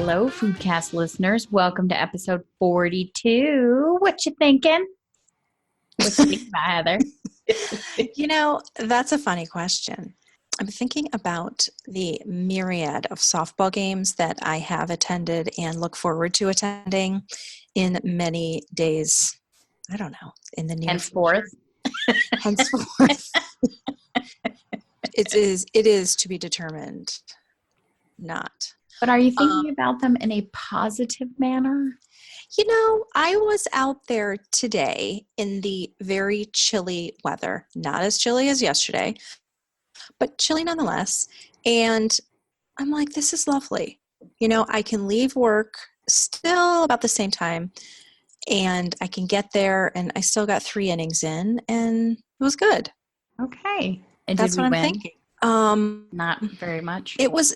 Hello, Foodcast listeners. Welcome to episode 42. What you thinking? What you thinking about, Heather? That's a funny question. I'm thinking about the myriad of softball games that I have attended and look forward to attending in many days. I don't know, in the near Henceforth. Henceforth. It is to be determined not. But are you thinking about them in a positive manner? I was out there today in the very chilly weather, not as chilly as yesterday, but chilly nonetheless. And I'm like, this is lovely. I can leave work still about the same time and I can get there and I still got 3 innings in and it was good. Okay. And that's what I'm thinking. Not very much. It was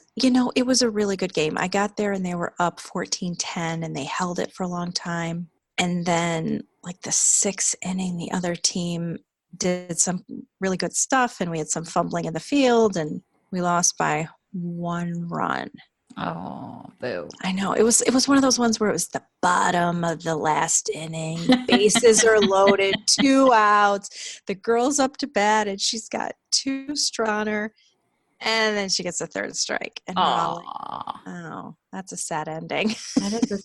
a really good game. I got there and they were up 14-10 and they held it for a long time. And then like the 6th inning, the other team did some really good stuff and we had some fumbling in the field and we lost by 1 run. Oh, boo. I know. It was one of those ones where it was the bottom of the last inning. Bases are loaded, 2 outs. The girl's up to bat and she's got 2 strikes on her. And then she gets a 3rd strike. And we're all like, oh, that's a sad ending.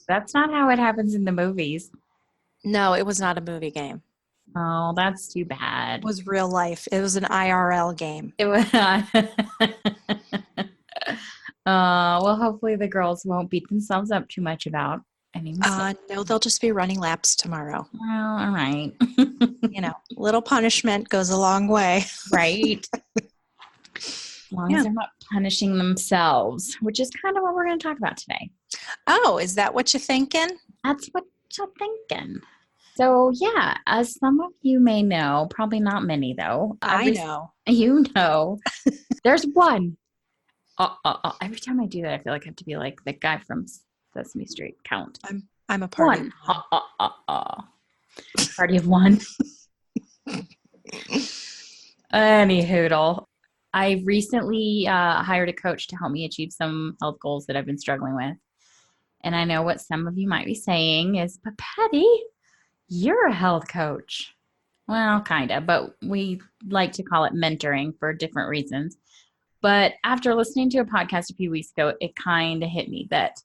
That's not how it happens in the movies. No, it was not a movie game. Oh, that's too bad. It was real life. It was an IRL game. It was. Well, hopefully the girls won't beat themselves up too much about any mistakes. No, they'll just be running laps tomorrow. Well, all right. Little punishment goes a long way. Right. As long as they're not punishing themselves, which is kind of what we're going to talk about today. Oh, is that what you're thinking? That's what you're thinking. So, yeah, as some of you may know, probably not many, though. I know. You know. There's one. Every time I do that, I feel like I have to be like the guy from Sesame Street. Count. I'm a party. Party of 1. Any hoodle. I recently hired a coach to help me achieve some health goals that I've been struggling with. And I know what some of you might be saying is, but Patti, you're a health coach. Well, kind of, but we like to call it mentoring for different reasons. But after listening to a podcast a few weeks ago, it kind of hit me that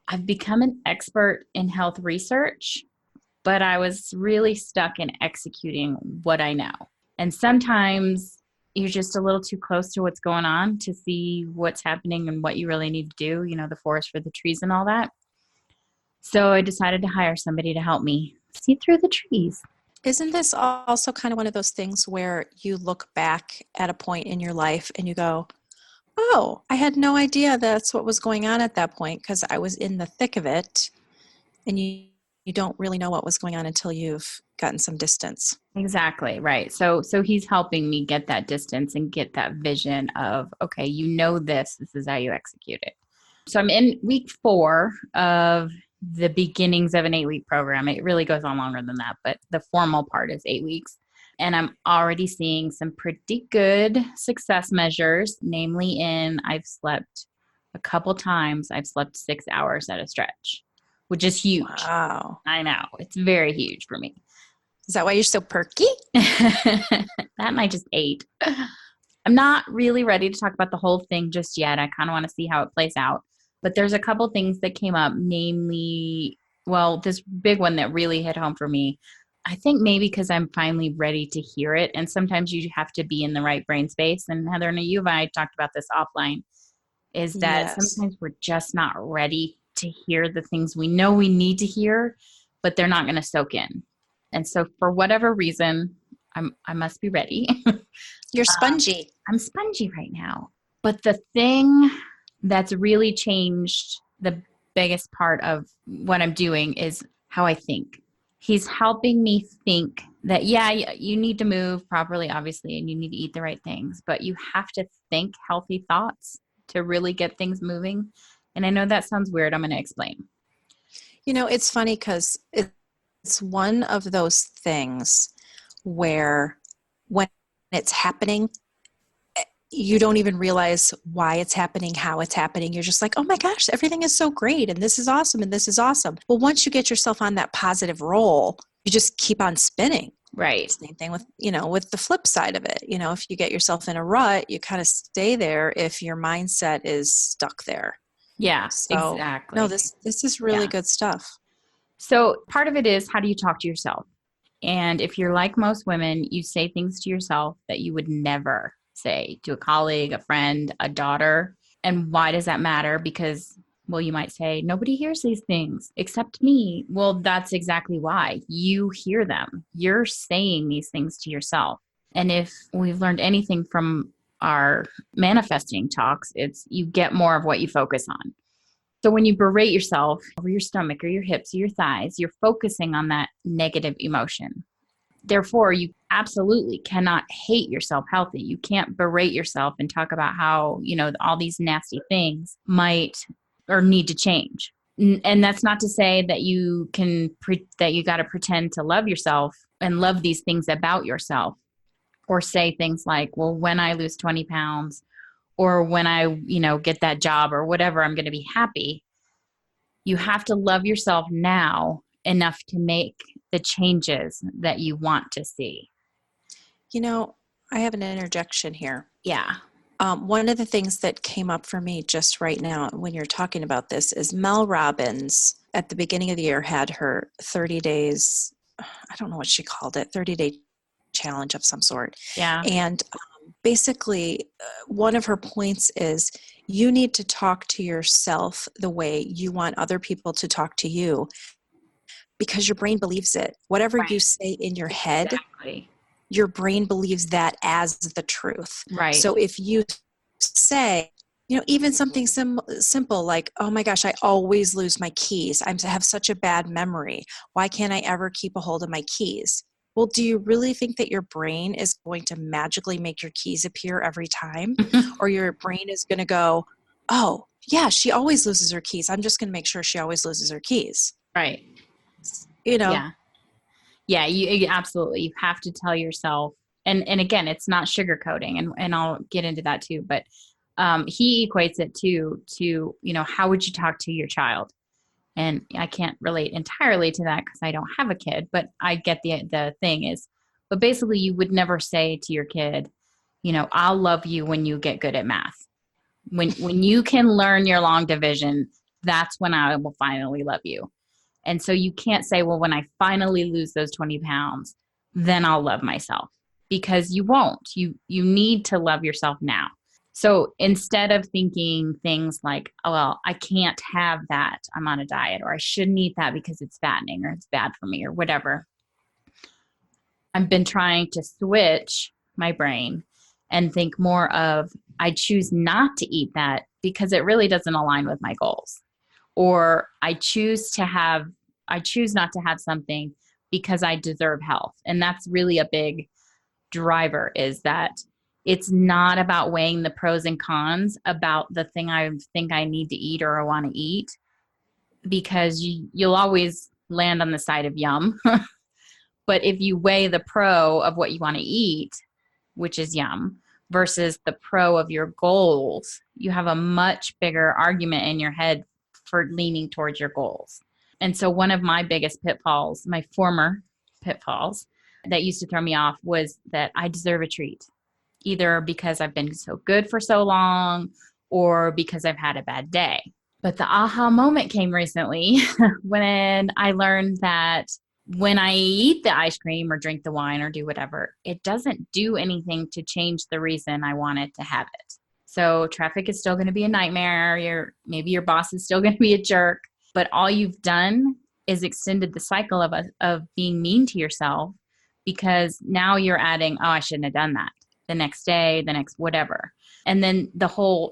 I've become an expert in health research, but I was really stuck in executing what I know. And sometimes you're just a little too close to what's going on to see what's happening and what you really need to do, the forest for the trees and all that. So I decided to hire somebody to help me see through the trees. Isn't this also kind of one of those things where you look back at a point in your life and you go, oh, I had no idea that's what was going on at that point because I was in the thick of it, and you don't really know what was going on until you've gotten some distance. Exactly, right. So he's helping me get that distance and get that vision of, okay, this is how you execute it. So I'm in week 4 of the beginnings of an 8-week program. It really goes on longer than that, but the formal part is 8 weeks. And I'm already seeing some pretty good success measures, namely I've slept a couple times. I've slept 6 hours at a stretch, which is huge. Wow. I know. It's very huge for me. Is that why you're so perky? That and I just ate. I'm not really ready to talk about the whole thing just yet. I kind of want to see how it plays out. But there's a couple things that came up, namely, this big one that really hit home for me. I think maybe because I'm finally ready to hear it. And sometimes you have to be in the right brain space. And Heather and you and I talked about this offline, is that sometimes we're just not ready to hear the things we know we need to hear, but they're not going to soak in. And so for whatever reason, I must be ready. You're spongy. I'm spongy right now. But the thing that's really changed the biggest part of what I'm doing is how I think. He's helping me think that, you need to move properly, obviously, and you need to eat the right things, but you have to think healthy thoughts to really get things moving. And I know that sounds weird. I'm going to explain. It's funny because it's one of those things where when it's happening, you don't even realize why it's happening, how it's happening. You're just like, oh my gosh, everything is so great. And this is awesome. And this is awesome. Well, once you get yourself on that positive roll, you just keep on spinning. Right. Same thing with, with the flip side of it. If you get yourself in a rut, you kind of stay there if your mindset is stuck there. Yeah, So exactly. no, this is really good stuff. So part of it is, how do you talk to yourself? And if you're like most women, you say things to yourself that you would never say to a colleague, a friend, a daughter. And why does that matter? Because, well, you might say, nobody hears these things except me. Well, that's exactly why. You hear them. You're saying these things to yourself. And if we've learned anything from our manifesting talks, it's you get more of what you focus on. So when you berate yourself over your stomach or your hips or your thighs, you're focusing on that negative emotion. Therefore, you absolutely cannot hate yourself healthy. You can't berate yourself and talk about how, all these nasty things might or need to change. And that's not to say that you that you got to pretend to love yourself and love these things about yourself, or say things like, well, when I lose 20 pounds, or when I, get that job or whatever, I'm going to be happy. You have to love yourself now enough to make the changes that you want to see. I have an interjection here. Yeah. One of the things that came up for me just right now when you're talking about this is Mel Robbins at the beginning of the year had her 30 days, I don't know what she called it, 30-day challenge of some sort. Yeah. And basically, one of her points is you need to talk to yourself the way you want other people to talk to you, because your brain believes it. Whatever you say in your head, your brain believes that as the truth. Right. So if you say, even something simple like, oh my gosh, I always lose my keys. I have such a bad memory. Why can't I ever keep a hold of my keys? Well, do you really think that your brain is going to magically make your keys appear every time? Or your brain is going to go, oh, yeah, she always loses her keys. I'm just going to make sure she always loses her keys. Right. Yeah. Yeah, you absolutely. You have to tell yourself. And again, it's not sugarcoating. And I'll get into that too. But he equates it to, how would you talk to your child? And I can't relate entirely to that because I don't have a kid, but I get the thing is, but basically you would never say to your kid, I'll love you when you get good at math. When you can learn your long division, that's when I will finally love you. And so you can't say, well, when I finally lose those 20 pounds, then I'll love myself, because you won't. You need to love yourself now. So instead of thinking things like, oh, well, I can't have that, I'm on a diet, or I shouldn't eat that because it's fattening or it's bad for me or whatever, I've been trying to switch my brain and think more of, I choose not to eat that because it really doesn't align with my goals. Or I choose not to have something because I deserve health. And that's really a big driver, is that it's not about weighing the pros and cons about the thing I think I need to eat or I want to eat, because you'll always land on the side of yum. But if you weigh the pro of what you want to eat, which is yum, versus the pro of your goals, you have a much bigger argument in your head for leaning towards your goals. And so one of my biggest pitfalls, my former pitfalls that used to throw me off, was that I deserve a treat, either because I've been so good for so long or because I've had a bad day. But the aha moment came recently when I learned that when I eat the ice cream or drink the wine or do whatever, it doesn't do anything to change the reason I wanted to have it. So traffic is still going to be a nightmare. Maybe your boss is still going to be a jerk, but all you've done is extended the cycle of being mean to yourself, because now you're adding, oh, I shouldn't have done that the next day, the next whatever. And then the whole,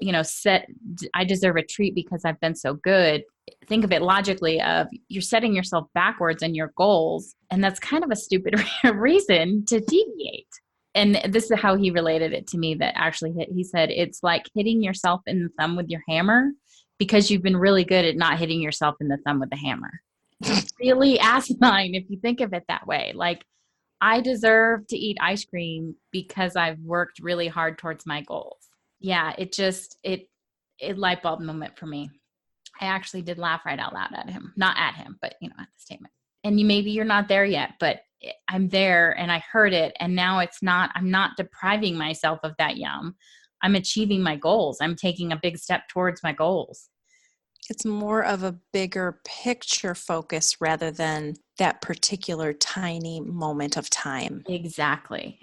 I deserve a treat because I've been so good. Think of it logically of you're setting yourself backwards in your goals. And that's kind of a stupid reason to deviate. And this is how he related it to me, that actually he said, it's like hitting yourself in the thumb with your hammer because you've been really good at not hitting yourself in the thumb with the hammer. It's really asinine if you think of it that way. Like, I deserve to eat ice cream because I've worked really hard towards my goals. yeah, it light bulb moment for me. I actually did laugh right out loud at him, not at him, but at the statement. And maybe you're not there yet, but I'm there and I heard it. And now I'm not depriving myself of that yum. I'm achieving my goals. I'm taking a big step towards my goals. It's more of a bigger picture focus rather than that particular tiny moment of time. Exactly.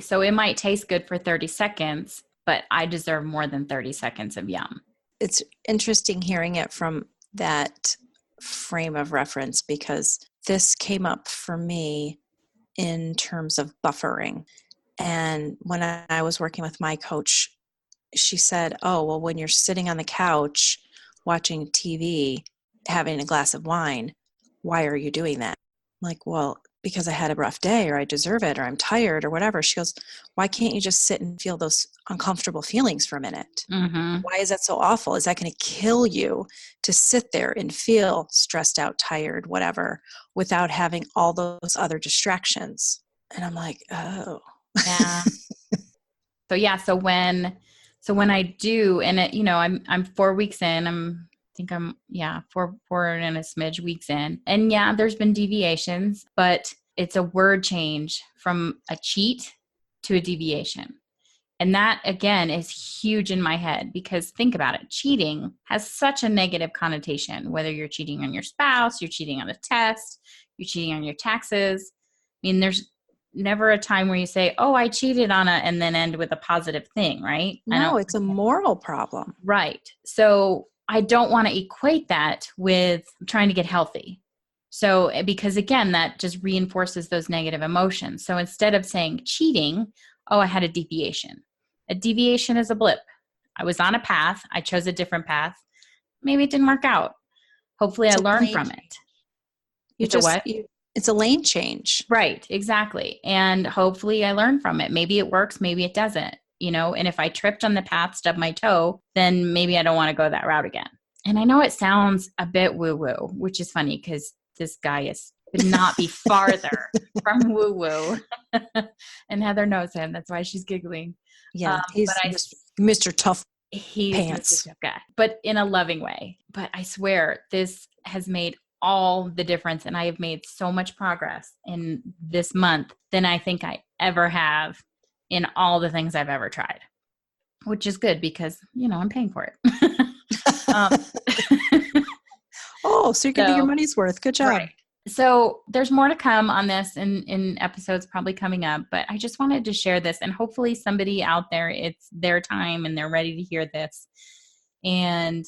So it might taste good for 30 seconds, but I deserve more than 30 seconds of yum. It's interesting hearing it from that frame of reference, because this came up for me in terms of buffering. And when I was working with my coach, she said, oh, well, when you're sitting on the couch watching TV, having a glass of wine, why are you doing that? I'm like, well, because I had a rough day, or I deserve it, or I'm tired, or whatever. She goes, why can't you just sit and feel those uncomfortable feelings for a minute? Mm-hmm. Why is that so awful? Is that going to kill you to sit there and feel stressed out, tired, whatever, without having all those other distractions? And I'm like, oh. Yeah. So when I do, and I'm 4 weeks in, I'm 4 and a smidge weeks in. And yeah, there's been deviations, but it's a word change from a cheat to a deviation. And that, again, is huge in my head, because think about it. Cheating has such a negative connotation, whether you're cheating on your spouse, you're cheating on a test, you're cheating on your taxes. I mean, there's never a time where you say, oh, I cheated on and then end with a positive thing, right? No, it's a moral problem. Right. So I don't want to equate that with trying to get healthy. So, because again, that just reinforces those negative emotions. So instead of saying cheating, oh, I had a deviation. A deviation is a blip. I was on a path. I chose a different path. Maybe it didn't work out. Hopefully I learned from it. It's a lane change. Right, exactly. And hopefully I learn from it. Maybe it works, maybe it doesn't, and if I tripped on the path, stubbed my toe, then maybe I don't want to go that route again. And I know it sounds a bit woo-woo, which is funny because this guy could not be farther from woo-woo. And Heather knows him. That's why she's giggling. Yeah, he's Mr. Tough He's Pants. Mr. Tough Guy, but in a loving way. But I swear this has made all the difference, and I have made so much progress in this month than I think I ever have in all the things I've ever tried, which is good because I'm paying for it. So you're getting your money's worth. Good job. Right. So there's more to come on this in episodes probably coming up, but I just wanted to share this, and hopefully somebody out there, it's their time and they're ready to hear this. And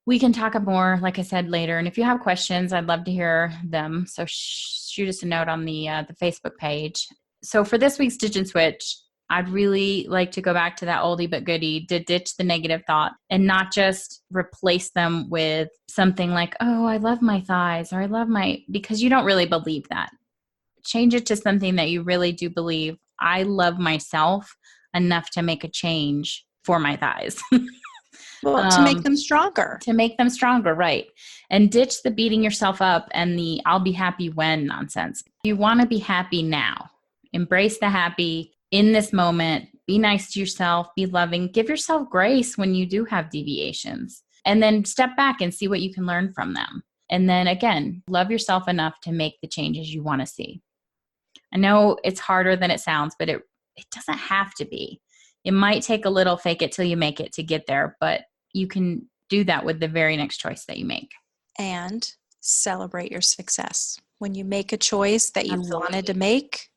we can talk more, like I said, later. And if you have questions, I'd love to hear them. So shoot us a note on the Facebook page. So for this week's Ditch and Switch, I'd really like to go back to that oldie but goodie, to ditch the negative thought and not just replace them with something like, oh, I love my thighs, or I love because you don't really believe that. Change it to something that you really do believe. I love myself enough to make a change for my thighs. Well, to make them stronger. To make them stronger, right. And ditch the beating yourself up and the I'll be happy when nonsense. You want to be happy now. Embrace the happy in this moment. Be nice to yourself. Be loving. Give yourself grace when you do have deviations. And then step back and see what you can learn from them. And then again, love yourself enough to make the changes you want to see. I know it's harder than it sounds, but it doesn't have to be. It might take a little fake it till you make it to get there, but you can do that with the very next choice that you make. And celebrate your success. When you make a choice that you wanted to make,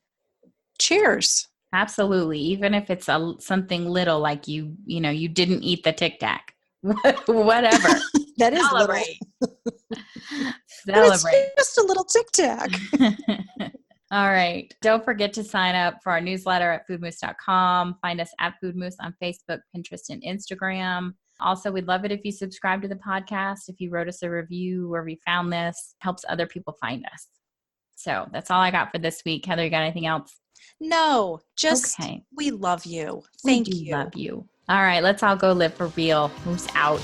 cheers. Absolutely. Even if it's something little, like you didn't eat the Tic Tac, whatever. That is celebrate. Celebrate. It's just a little Tic Tac. All right. Don't forget to sign up for our newsletter at foodmoose.com. Find us at Food Moose on Facebook, Pinterest, and Instagram. Also, we'd love it if you subscribe to the podcast. If you wrote us a review where we found this, helps other people find us. So that's all I got for this week. Heather, you got anything else? No, just we love you. Thank you. Love you. All right. Let's all go live for real. Moose out.